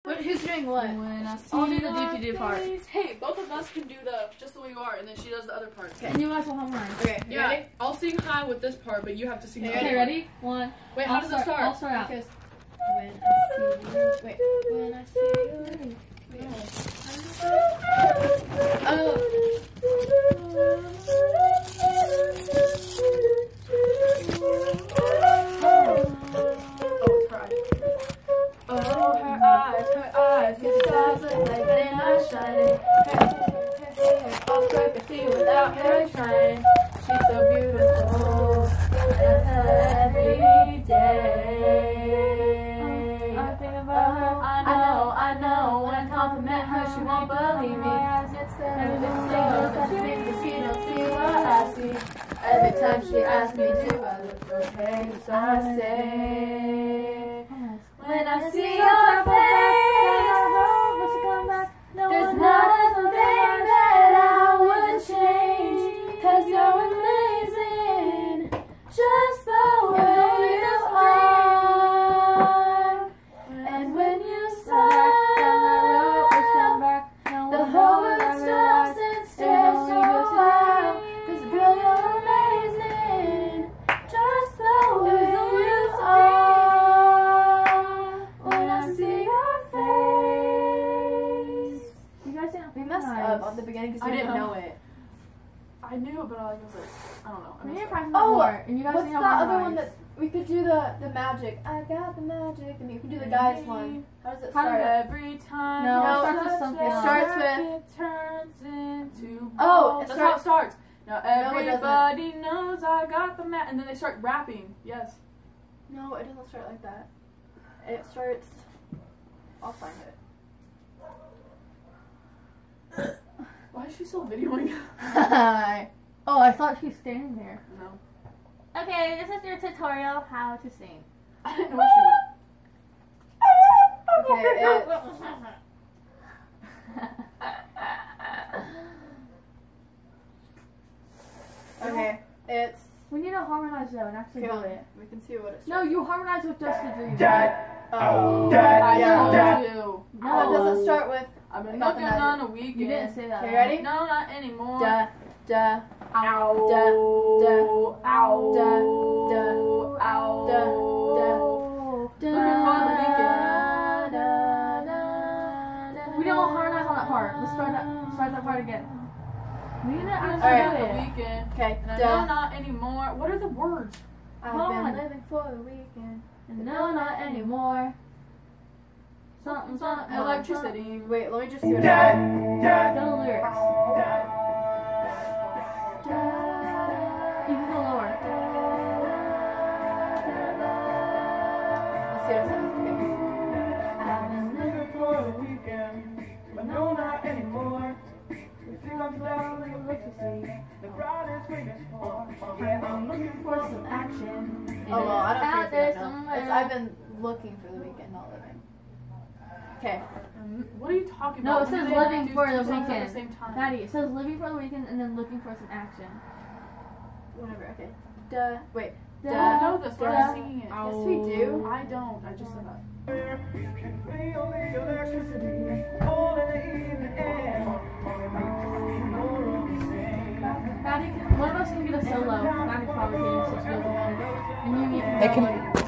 Who's doing what? When I see I'll do the DTD part. Hey, both of us can do the just the way you are, and then she does the other part. Okay. And you guys will harmonize. Okay, you ready? I'll sing high with this part, but you have to sing high. Okay, ready? One. Wait, how does it start? I'll start out. When I see you. Wait. When I see you. Her eyes, his stars look like they're not shining. Her all perfectly without her trying. She's so beautiful, and I tell her every day. I think about her, I know. When I compliment her, she won't believe me. She don't see what I see. Every time she asks me, do I look okay? So I say, when I see your face, there's not a thing that I would change. 'Cause you're amazing, just the way you are. And when you smile, the whole world stops and stares so high. 'Cause girl, you're amazing, just the way you are. When I see your face. You guys didn't. We messed up on the beginning because we didn't know it. I knew it, but I was like, I don't know. We need to practice more. And you guys What's the other one that we could do the magic? I got the magic, and you can do the guys one. How does it start? Every time. No, it starts with something It else. starts with. It turns into. Oh, that's how it starts. Now it doesn't. everybody knows I got the and then they start rapping. Yes. No, it doesn't start like that. It starts. I'll find it. Why is she still videoing? Oh, I thought she was standing there. No. Okay, this is your tutorial how to sing. I didn't know where she went. Okay, okay, it's. We need to harmonize though and actually do it. We can see what it's. No, you harmonize with Just a Dream. Oh, I yeah. told you. No, it doesn't start with. I've been I got the looking magic. on a weekend. You didn't say that. Okay, ready? No, not anymore. Da, da, Ow. da, da, Ow. da, da, Ow. da, da, Looking for the weekend. We don't harmonize on that part. Let's start that part again. We need to actually Alright. do The it. weekend. Okay, And I da. know not anymore. What are the words? I've Come on. been living for the weekend. And no, not anymore. Something, something. Electricity. Wait, let me just see what it says. Go to lyrics. You can go lower. Let's see what it says. I've been living for the weekend, but no, not anymore. The feeling's loud and electricity. The brightest sweetest form. Yeah, I'm looking for some action. Oh well, I don't Out there care if you know. somewhere. I've been looking for the weekend, not living. Okay. What are you talking No, about? it says They living do for the two songs weekend. At the same time. Maddie, it says living for the weekend and then looking for some action. Whatever. Okay. Da. Wait. I Da. know this. We're Da. not singing it. Yes, we do. I don't. I just said that. Maddie, one of us can get a solo. Maddie probably can, since she doesn't want it. And you need to They can- know it.